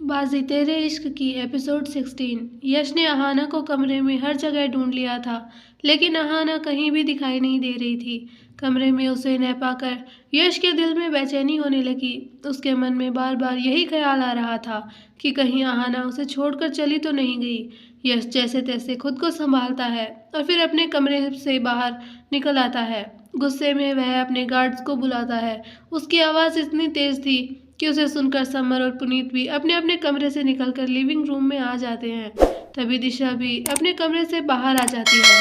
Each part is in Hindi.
बाजी तेरे इश्क की एपिसोड 16। यश ने अहाना को कमरे में हर जगह ढूंढ लिया था, लेकिन अहाना कहीं भी दिखाई नहीं दे रही थी। कमरे में उसे न पाकर यश के दिल में बेचैनी होने लगी। उसके मन में बार बार यही ख्याल आ रहा था कि कहीं अहाना उसे छोड़कर चली तो नहीं गई। यश जैसे तैसे खुद को संभालता है और फिर अपने कमरे से बाहर निकल आता है। गुस्से में वह अपने गार्ड्स को बुलाता है। उसकी आवाज़ इतनी तेज थी कि उसे सुनकर समर और पुनीत भी अपने अपने कमरे से निकलकर लिविंग रूम में आ जाते हैं। तभी दिशा भी अपने कमरे से बाहर आ जाती है।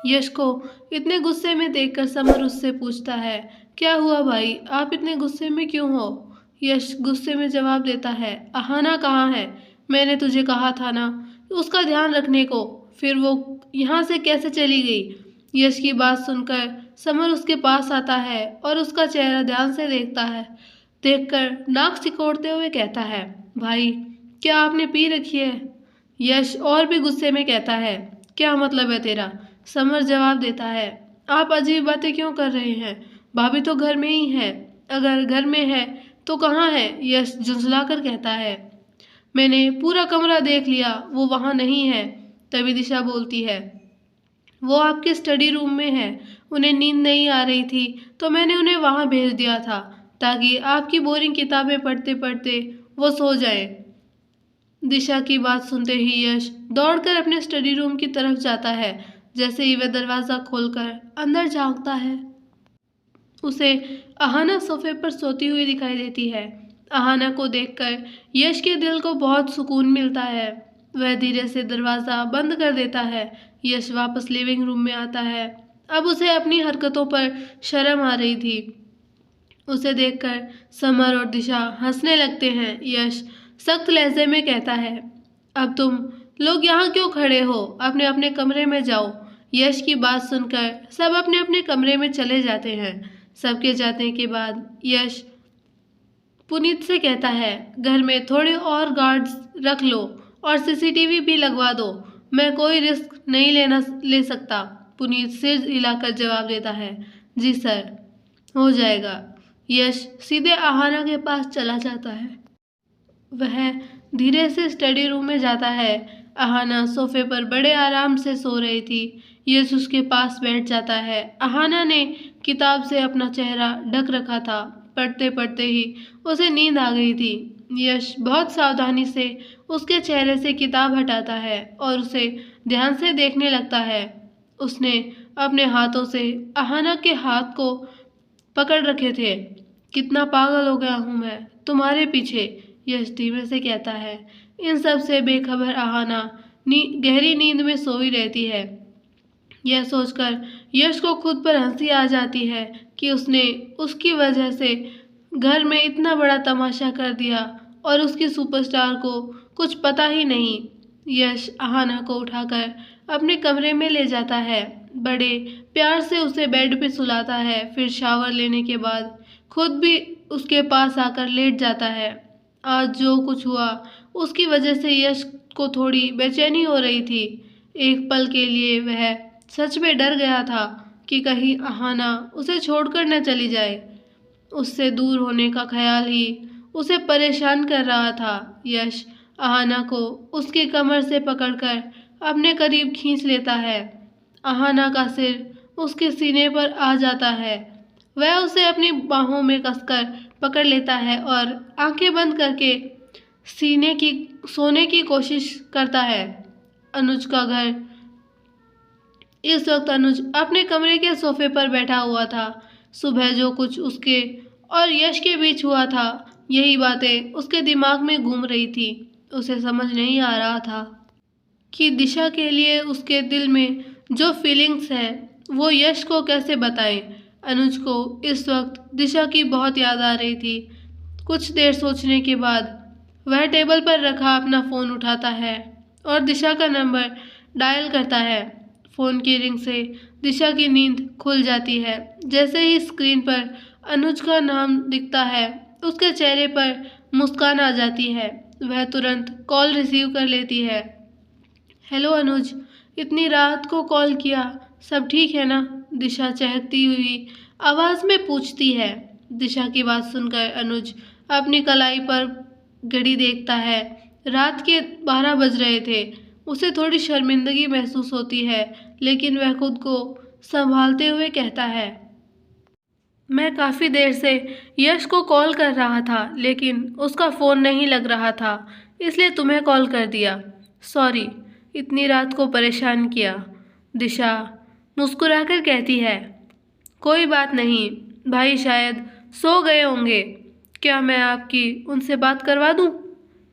यश को इतने गुस्से में देखकर समर उससे पूछता है, क्या हुआ भाई, आप इतने गुस्से में क्यों हो? यश गुस्से में जवाब देता है, अहाना कहाँ है? मैंने तुझे कहा था ना उसका ध्यान रखने को, फिर वो यहाँ से कैसे चली गई? यश की बात सुनकर समर उसके पास आता है और उसका चेहरा ध्यान से देखकर नाक सिकोड़ते हुए कहता है, भाई क्या आपने पी रखी है? यश और भी गुस्से में कहता है, क्या मतलब है तेरा? समर जवाब देता है, आप अजीब बातें क्यों कर रहे हैं? भाभी तो घर में ही है। अगर घर में है तो कहाँ है? यश झुंझलाकर कहता है, मैंने पूरा कमरा देख लिया, वो वहाँ नहीं है। तभी दिशा बोलती है, वो आपके स्टडी रूम में है। उन्हें नींद नहीं आ रही थी तो मैंने उन्हें वहाँ भेज दिया था ताकि आपकी बोरिंग किताबें पढ़ते पढ़ते वो सो जाए। दिशा की बात सुनते ही यश दौड़कर अपने स्टडी रूम की तरफ जाता है। जैसे ही वह दरवाज़ा खोलकर अंदर झांकता है, उसे अहाना सोफे पर सोती हुई दिखाई देती है। अहाना को देखकर यश के दिल को बहुत सुकून मिलता है। वह धीरे से दरवाज़ा बंद कर देता है। यश वापस लिविंग रूम में आता है। अब उसे अपनी हरकतों पर शर्म आ रही थी। उसे देखकर समर और दिशा हंसने लगते हैं। यश सख्त लहजे में कहता है, अब तुम लोग यहाँ क्यों खड़े हो? अपने अपने कमरे में जाओ। यश की बात सुनकर सब अपने अपने कमरे में चले जाते हैं। सबके जाने के बाद यश पुनीत से कहता है, घर में थोड़े और गार्ड्स रख लो और सीसीटीवी भी लगवा दो। मैं कोई रिस्क नहीं ले सकता। पुनीत सिर हिलाकर जवाब देता है, जी सर, हो जाएगा। यश सीधे अहाना के पास चला जाता है। वह धीरे से स्टडी रूम में जाता है। अहाना सोफे पर बड़े आराम से सो रही थी। यश उसके पास बैठ जाता है। अहाना ने किताब से अपना चेहरा ढक रखा था। पढ़ते पढ़ते ही उसे नींद आ गई थी। यश बहुत सावधानी से उसके चेहरे से किताब हटाता है और उसे ध्यान से देखने लगता है। उसने अपने हाथों से अहाना के हाथ को पकड़ रखे थे। कितना पागल हो गया हूँ मैं तुम्हारे पीछे, यश धीमे से कहता है। इन सब से बेखबर अहाना गहरी नींद में सोई रहती है। यह सोचकर यश को खुद पर हंसी आ जाती है कि उसने उसकी वजह से घर में इतना बड़ा तमाशा कर दिया और उसकी सुपरस्टार को कुछ पता ही नहीं। यश अहाना को उठाकर अपने कमरे में ले जाता है। बड़े प्यार से उसे बेड पे सुलाता है। फिर शावर लेने के बाद खुद भी उसके पास आकर लेट जाता है। आज जो कुछ हुआ उसकी वजह से यश को थोड़ी बेचैनी हो रही थी। एक पल के लिए वह सच में डर गया था कि कहीं अहाना उसे छोड़कर न चली जाए। उससे दूर होने का ख्याल ही उसे परेशान कर रहा था। यश अहाना को उसकी कमर से पकड़कर अपने करीब खींच लेता है। अहाना का सिर उसके सीने पर आ जाता है। वह उसे अपनी बाहों में कसकर पकड़ लेता है और आंखें बंद करके सोने की कोशिश करता है। अनुज का घर। इस वक्त अनुज अपने कमरे के सोफे पर बैठा हुआ था। सुबह जो कुछ उसके और यश के बीच हुआ था, यही बातें उसके दिमाग में घूम रही थी। उसे समझ नहीं आ रहा था कि दिशा के लिए उसके दिल में जो फीलिंग्स है वो यश को कैसे बताएं। अनुज को इस वक्त दिशा की बहुत याद आ रही थी। कुछ देर सोचने के बाद वह टेबल पर रखा अपना फ़ोन उठाता है और दिशा का नंबर डायल करता है। फ़ोन की रिंग से दिशा की नींद खुल जाती है। जैसे ही स्क्रीन पर अनुज का नाम दिखता है, उसके चेहरे पर मुस्कान आ जाती है। वह तुरंत कॉल रिसीव कर लेती है। हेलो अनुज, इतनी रात को कॉल किया, सब ठीक है ना? दिशा चहकती हुई आवाज़ में पूछती है। दिशा की बात सुनकर अनुज अपनी कलाई पर घड़ी देखता है। रात के 12 बज रहे थे। उसे थोड़ी शर्मिंदगी महसूस होती है, लेकिन वह खुद को संभालते हुए कहता है, मैं काफ़ी देर से यश को कॉल कर रहा था, लेकिन उसका फ़ोन नहीं लग रहा था, इसलिए तुम्हें कॉल कर दिया। सॉरी, इतनी रात को परेशान किया। दिशा मुस्कुराकर कहती है, कोई बात नहीं, भाई शायद सो गए होंगे। क्या मैं आपकी उनसे बात करवा दूं?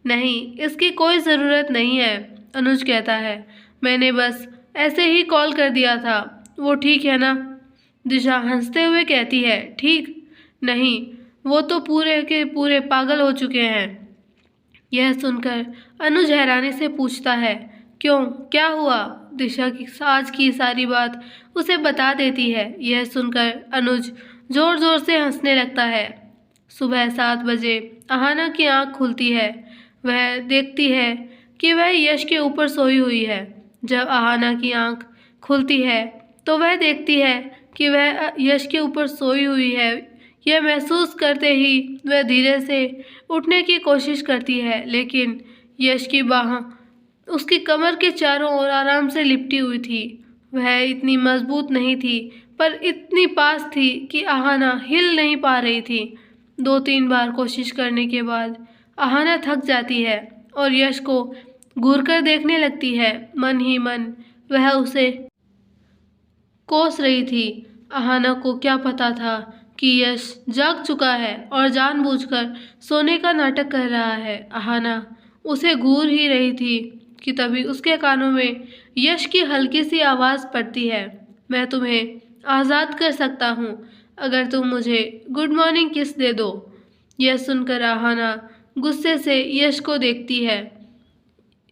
नहीं, इसकी कोई ज़रूरत नहीं है, अनुज कहता है। मैंने बस ऐसे ही कॉल कर दिया था। वो ठीक है ना? दिशा हंसते हुए कहती है, ठीक नहीं, वो तो पूरे के पूरे पागल हो चुके हैं। यह सुनकर अनुज हैरानी से पूछता है, क्यों, क्या हुआ? दिशा की आज की सारी बात उसे बता देती है। यह सुनकर अनुज जोर जोर से हंसने लगता है। सुबह 7 बजे अहाना की आंख खुलती है। वह देखती है कि वह यश के ऊपर सोई हुई है। जब अहाना की आंख खुलती है तो वह देखती है कि वह यश के ऊपर सोई हुई है। यह महसूस करते ही वह धीरे से उठने की कोशिश करती है, लेकिन यश की बाह उसकी कमर के चारों ओर आराम से लिपटी हुई थी। वह इतनी मजबूत नहीं थी, पर इतनी पास थी कि अहाना हिल नहीं पा रही थी। 2-3 बार कोशिश करने के बाद अहाना थक जाती है और यश को घूरकर देखने लगती है। मन ही मन वह उसे कोस रही थी। अहाना को क्या पता था कि यश जाग चुका है और जानबूझकर सोने का नाटक कर रहा है। अहाना उसे घूर ही रही थी कि तभी उसके कानों में यश की हल्की सी आवाज़ पड़ती है, मैं तुम्हें आज़ाद कर सकता हूँ अगर तुम मुझे गुड मॉर्निंग किस दे दो। यह सुनकर अहाना गुस्से से यश को देखती है।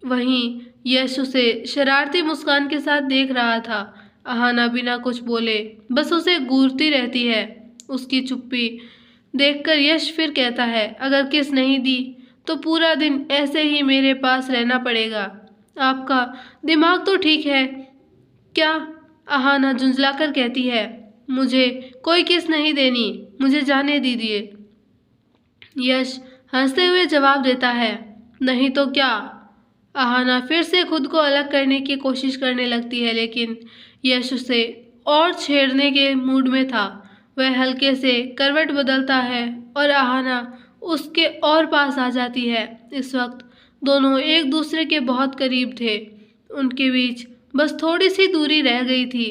वहीं यश उसे शरारती मुस्कान के साथ देख रहा था। अहाना बिना कुछ बोले बस उसे घूरती रहती है। उसकी चुप्पी देखकर यश फिर कहता है, अगर किस नहीं दी तो पूरा दिन ऐसे ही मेरे पास रहना पड़ेगा। आपका दिमाग तो ठीक है क्या? अहाना झुंझलाकर कहती है, मुझे कोई किस नहीं देनी, मुझे जाने दीजिए। यश हंसते हुए जवाब देता है, नहीं तो क्या? अहाना फिर से खुद को अलग करने की कोशिश करने लगती है, लेकिन यश उसे और छेड़ने के मूड में था। वह हल्के से करवट बदलता है और अहाना उसके और पास आ जाती है। इस वक्त दोनों एक दूसरे के बहुत करीब थे। उनके बीच बस थोड़ी सी दूरी रह गई थी।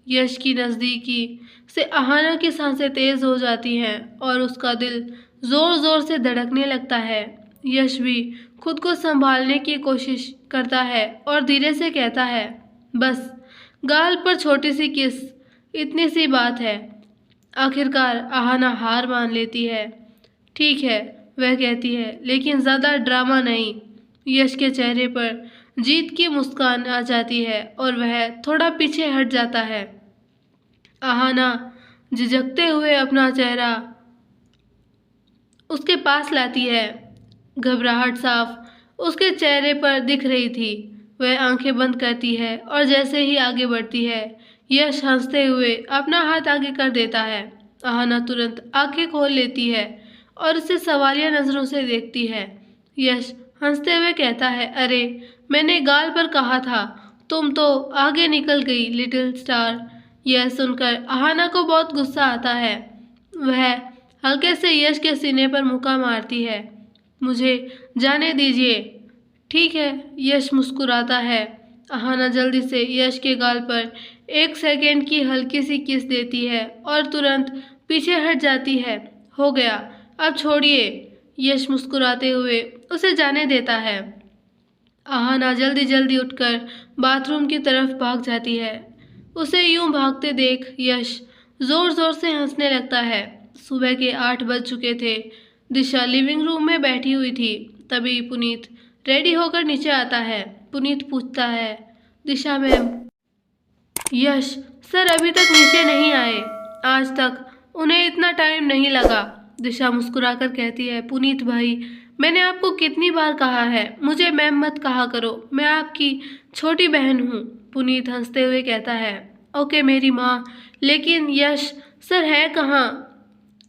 यश की नज़दीकी से अहाना की सांसें तेज हो जाती हैं और उसका दिल जोर जोर से धड़कने लगता है। यश भी खुद को संभालने की कोशिश करता है और धीरे से कहता है, बस गाल पर छोटी सी किस, इतनी सी बात है। आखिरकार अहाना हार मान लेती है। ठीक है, वह कहती है, लेकिन ज़्यादा ड्रामा नहीं। यश के चेहरे पर जीत की मुस्कान आ जाती है और वह थोड़ा पीछे हट जाता है। अहाना झिझकते हुए अपना चेहरा उसके पास लाती है। घबराहट साफ उसके चेहरे पर दिख रही थी। वह आंखें बंद करती है और जैसे ही आगे बढ़ती है, यश हंसते हुए अपना हाथ आगे कर देता है। अहाना तुरंत आंखें खोल लेती है और उसे सवालिया नज़रों से देखती है। यश हंसते हुए कहता है, अरे मैंने गाल पर कहा था, तुम तो आगे निकल गई लिटिल स्टार। यह सुनकर अहाना को बहुत गुस्सा आता है। वह हल्के से यश के सीने पर मुक्का मारती है। मुझे जाने दीजिए। ठीक है, यश मुस्कुराता है। अहाना जल्दी से यश के गाल पर 1 सेकेंड की हल्की सी किस देती है और तुरंत पीछे हट जाती है। हो गया, अब छोड़िए। यश मुस्कुराते हुए उसे जाने देता है। अहाना जल्दी जल्दी उठकर बाथरूम की तरफ भाग जाती है। उसे यूं भागते देख यश जोर जोर से हंसने लगता है। सुबह के 8 बज चुके थे। दिशा लिविंग रूम में बैठी हुई थी। तभी पुनीत रेडी होकर नीचे आता है। पुनीत पूछता है, दिशा मैम। यश सर अभी तक नीचे नहीं आए। आज तक उन्हें इतना टाइम नहीं लगा। दिशा मुस्कुराकर कहती है, पुनीत भाई, मैंने आपको कितनी बार कहा है मुझे मैम मत कहा करो, मैं आपकी छोटी बहन हूँ। पुनीत हंसते हुए कहता है, ओके मेरी माँ, लेकिन यश सर है कहाँ?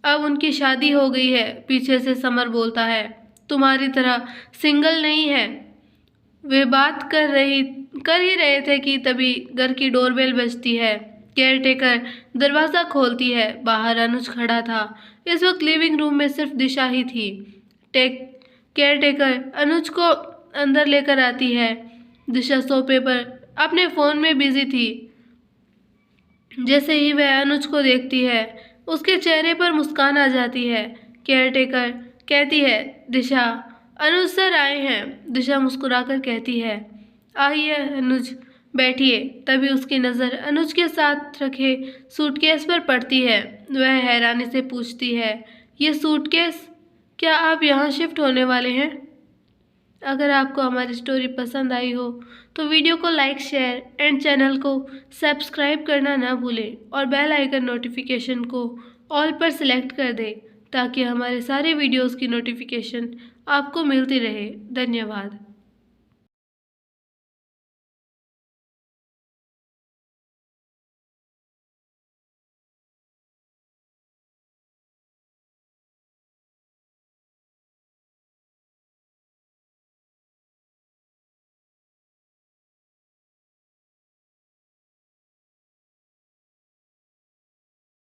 अब उनकी शादी हो गई है, पीछे से समर बोलता है। तुम्हारी तरह सिंगल नहीं है। वे बात कर ही रहे थे कि तभी घर की डोरबेल बजती है। केयरटेकर दरवाज़ा खोलती है। बाहर अनुज खड़ा था। इस वक्त लिविंग रूम में सिर्फ दिशा ही थी। केयरटेकर अनुज को अंदर लेकर आती है। दिशा सोफे पर अपने फ़ोन में बिजी थी। जैसे ही वह अनुज को देखती है उसके चेहरे पर मुस्कान आ जाती है। केयरटेकर कहती है, दिशा, अनुज सर आए हैं। दिशा मुस्कुराकर कहती है, आइए अनुज, बैठिए। तभी उसकी नज़र अनुज के साथ रखे सूटकेस पर पड़ती है। वह हैरानी से पूछती है, ये सूटकेस, क्या आप यहाँ शिफ्ट होने वाले हैं? अगर आपको हमारी स्टोरी पसंद आई हो तो वीडियो को लाइक, शेयर एंड चैनल को सब्सक्राइब करना ना भूलें और बेल आइकन नोटिफिकेशन को ऑल पर सिलेक्ट कर दें ताकि हमारे सारे वीडियोस की नोटिफिकेशन आपको मिलती रहे। धन्यवाद।